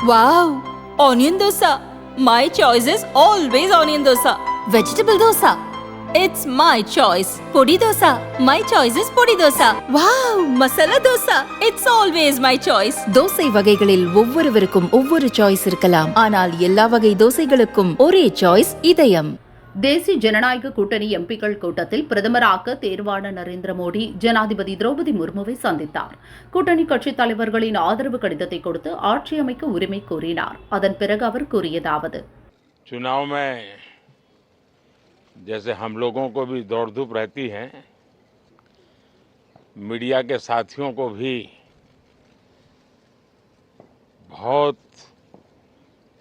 Wow! Onion dosa. My choice is always onion dosa. Vegetable dosa. It's my choice. Podi dosa. My choice is podi dosa. Wow! Masala dosa. It's always my choice. Dosa வகைகளில் ஒவ்வொருவருக்கும் ஒவ்வொரு choice இருக்கலாம். ஆனால் எல்லா வகை தோசைகளுக்கும் ஒரே choice இதயம். தேசிய ஜனநாயக கூட்டணி எம்பிக்கள் கூட்டத்தில் பிரதமராக தேர்வான நரேந்திர மோடி ஜனாதிபதி திரௌபதி முர்முவை சந்தித்தார். கூட்டணி கட்சித் தலைவர்களின் ஆதரவு கடிதத்தை கொடுத்து ஆட்சி அமைக்க உரிமை கோரினார். அதன் பிறகு அவர் கூறியதாவது, चुनाव में जैसे हम लोगों को भी दौड़ धूप रहती है, मीडिया के साथियों को भी बहुत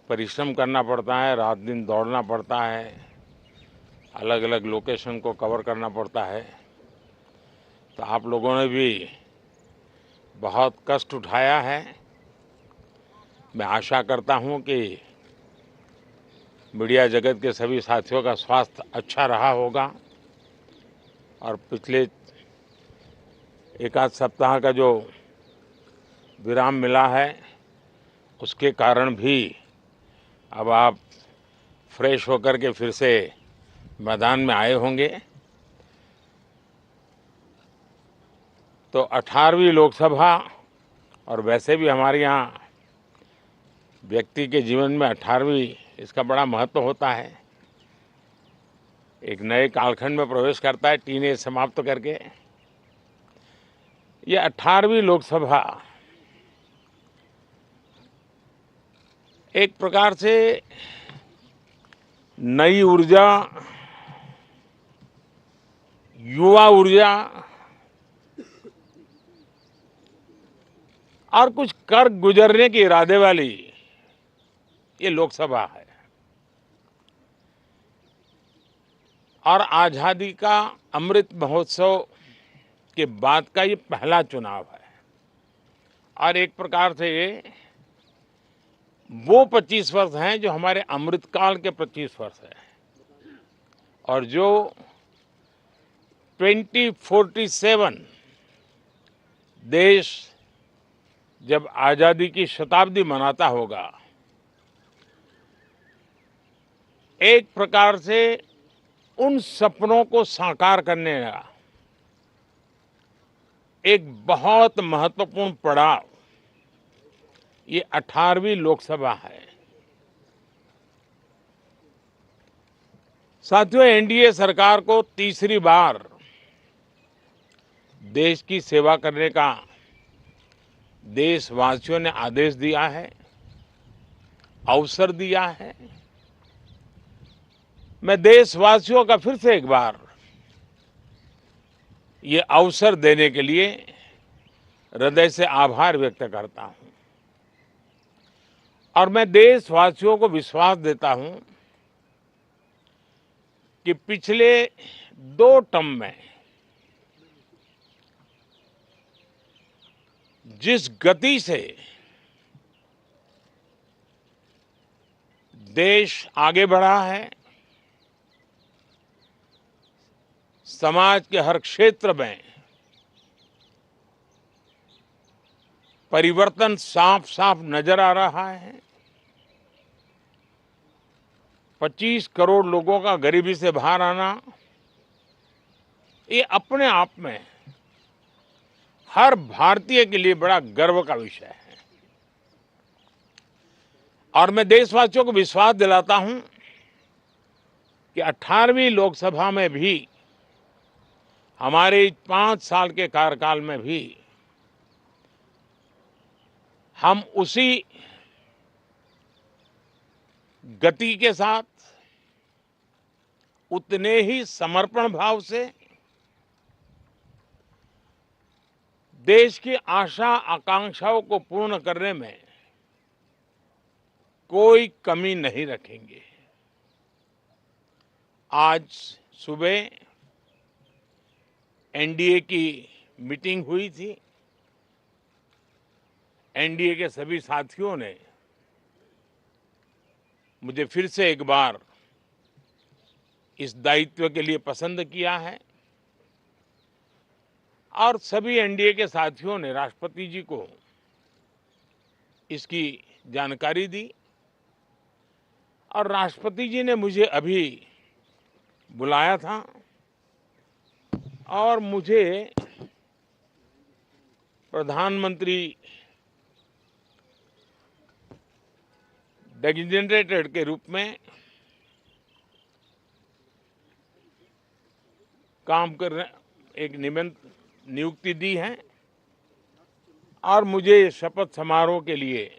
परिश्रम करना पड़ता है, रात दिन दौड़ना पड़ता है, अलग अलग लोकेशन को कवर करना पड़ता है। तो आप लोगों ने भी बहुत कष्ट उठाया है। मैं आशा करता हूं कि मीडिया जगत के सभी साथियों का स्वास्थ्य अच्छा रहा होगा और पिछले एक आध सप्ताह का जो विराम मिला है उसके कारण भी अब आप फ्रेश होकर के फिर से मैदान में आए होंगे। तो 18वीं लोकसभा और वैसे भी हमारे यहाँ व्यक्ति के जीवन में 18वीं इसका बड़ा महत्व होता है। एक नए कालखंड में प्रवेश करता है टीनेज समाप्त करके। ये 18वीं लोकसभा एक प्रकार से नई ऊर्जा, युवा ऊर्जा और कुछ कर गुजरने के इरादे वाली ये लोकसभा है और आज़ादी का अमृत महोत्सव के बाद का ये पहला चुनाव है और एक प्रकार से ये वो 25 वर्ष हैं जो हमारे अमृतकाल के 25 वर्ष हैं और जो 2047 देश जब आज़ादी की शताब्दी मनाता होगा, एक प्रकार से उन सपनों को साकार करने का एक बहुत महत्वपूर्ण पड़ाव ये 18वीं लोकसभा है। साथियों, एनडीए सरकार को तीसरी बार देश की सेवा करने का देशवासियों ने आदेश दिया है, अवसर दिया है। मैं देशवासियों का फिर से एक बार ये अवसर देने के लिए हृदय से आभार व्यक्त करता हूं और मैं देशवासियों को विश्वास देता हूं कि पिछले 2 टर्म में जिस गति से देश आगे बढ़ा है, समाज के हर क्षेत्र में परिवर्तन साफ साफ नजर आ रहा है। 25 करोड़ लोगों का गरीबी से बाहर आना ये अपने आप में हर भारतीय के लिए बड़ा गर्व का विषय है और मैं देशवासियों को विश्वास दिलाता हूं कि 18वीं लोकसभा में भी हमारे 5 साल के कार्यकाल में भी हम उसी गति के साथ उतने ही समर्पण भाव से देश की आशा आकांक्षाओं को पूर्ण करने में कोई कमी नहीं रखेंगे। आज सुबह एनडीए की मीटिंग हुई थी। एनडीए के सभी साथियों ने मुझे फिर से एक बार इस दायित्व के लिए पसंद किया है और सभी एनडीए के साथियों ने राष्ट्रपति जी को इसकी जानकारी दी और राष्ट्रपति जी ने मुझे अभी बुलाया था और मुझे प्रधानमंत्री डेजिग्नेटेड के रूप में काम करने एक नियुक्ति दी है और मुझे शपथ समारोह के लिए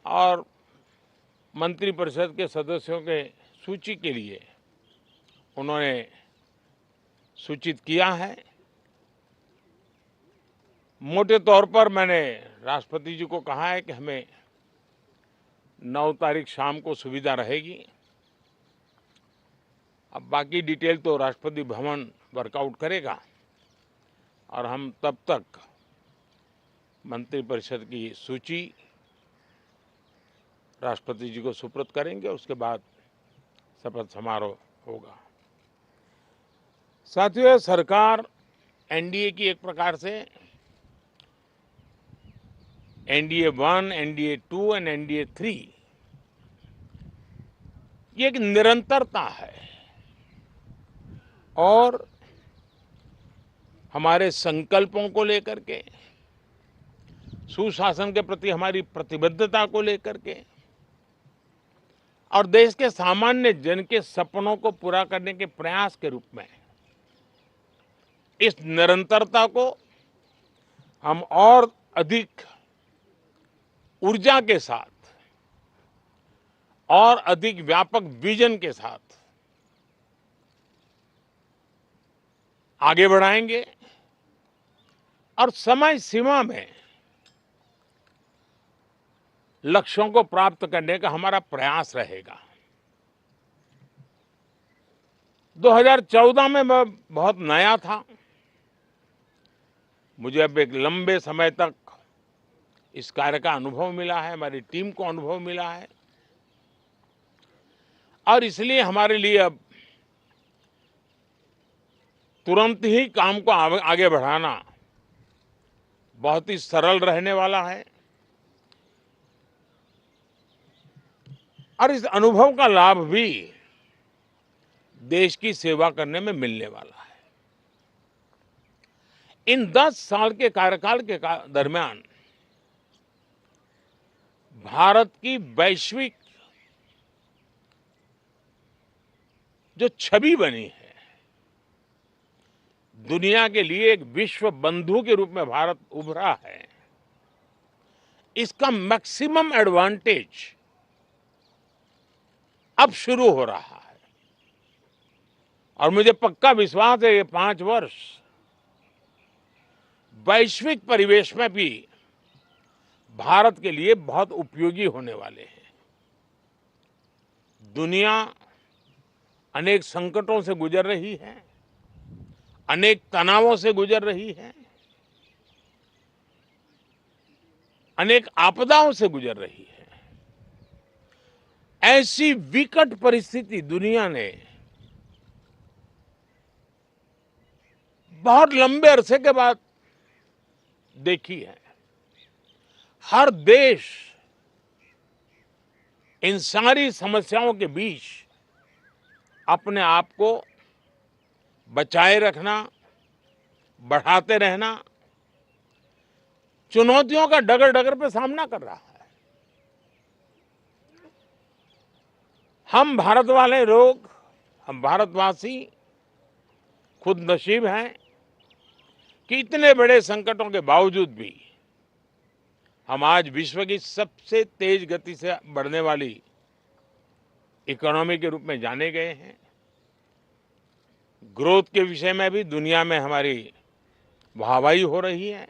और मंत्रिपरिषद के सदस्यों के सूची के लिए उन्होंने सूचित किया है। मोटे तौर पर मैंने राष्ट्रपति जी को कहा है कि हमें 9 तारीख शाम को सुविधा रहेगी। अब बाकी डिटेल तो राष्ट्रपति भवन वर्कआउट करेगा और हम तब तक मंत्रिपरिषद की सूची राष्ट्रपति जी को सुपुर्द करेंगे। उसके बाद शपथ समारोह होगा। साथियों, सरकार एनडीए की एक प्रकार से एनडीए 1, एनडीए 2 एंड एनडीए 3 ये एक निरंतरता है और हमारे संकल्पों को लेकर के, सुशासन के प्रति हमारी प्रतिबद्धता को लेकर के और देश के सामान्य जन के सपनों को पूरा करने के प्रयास के रूप में इस निरंतरता को हम और अधिक ऊर्जा के साथ और अधिक व्यापक विजन के साथ आगे बढ़ाएंगे और समय सीमा में लक्ष्यों को प्राप्त करने का हमारा प्रयास रहेगा। 2014 में मैं बहुत नया था। मुझे अब एक लंबे समय तक इस कार्य का अनुभव मिला है, हमारी टीम को अनुभव मिला है और इसलिए हमारे लिए अब तुरंत ही काम को आगे बढ़ाना बहुत ही सरल रहने वाला है और इस अनुभव का लाभ भी देश की सेवा करने में मिलने वाला है। इन 10 साल के कार्यकाल के दरमियान भारत की वैश्विक जो छवि बनी है, दुनिया के लिए एक विश्व बंधु के रूप में भारत उभरा है, इसका मैक्सिमम एडवांटेज अब शुरू हो रहा है और मुझे पक्का विश्वास है ये 5 वर्ष वैश्विक परिवेश में भी भारत के लिए बहुत उपयोगी होने वाले हैं। दुनिया अनेक संकटों से गुजर रही है, अनेक तनावों से गुजर रही है, अनेक आपदाओं से गुजर रही है। ऐसी विकट परिस्थिति दुनिया ने बहुत लंबे अरसे के बाद देखी है। हर देश इन सारी समस्याओं के बीच अपने आप को बचाए रखना, बढ़ाते रहना, चुनौतियों का डगर डगर पे सामना कर रहा है। हम भारत वाले लोग, हम भारतवासी खुद नसीब हैं कि इतने बड़े संकटों के बावजूद भी हम आज विश्व की सबसे तेज गति से बढ़ने वाली इकोनॉमी के रूप में जाने गए हैं। ग्रोथ के विषय में भी दुनिया में हमारी वाहवाही हो रही है।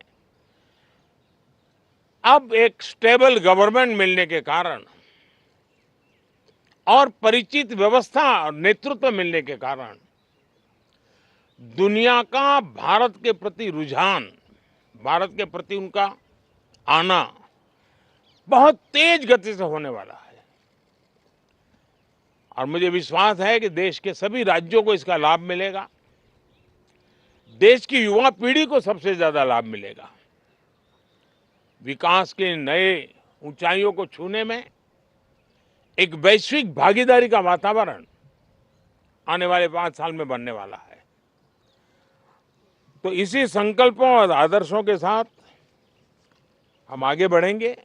अब एक स्टेबल गवर्नमेंट मिलने के कारण और परिचित व्यवस्था और नेतृत्व मिलने के कारण दुनिया का भारत के प्रति रुझान, भारत के प्रति उनका आना बहुत तेज गति से होने वाला है और मुझे विश्वास है कि देश के सभी राज्यों को इसका लाभ मिलेगा। देश की युवा पीढ़ी को सबसे ज्यादा लाभ मिलेगा। विकास के नए ऊंचाइयों को छूने में एक वैश्विक भागीदारी का वातावरण आने वाले 5 साल में बनने वाला है। तो इसी संकल्पों और आदर्शों के साथ हम आगे बढ़ेंगे।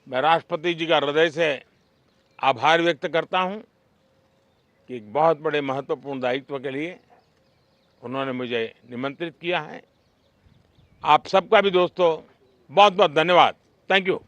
मैं राष्ट्रपति जी का हृदय से आभार व्यक्त करता हूं कि एक बहुत बड़े महत्वपूर्ण दायित्व के लिए उन्होंने मुझे निमंत्रित किया है। आप सबका भी दोस्तों बहुत बहुत धन्यवाद। Thank you.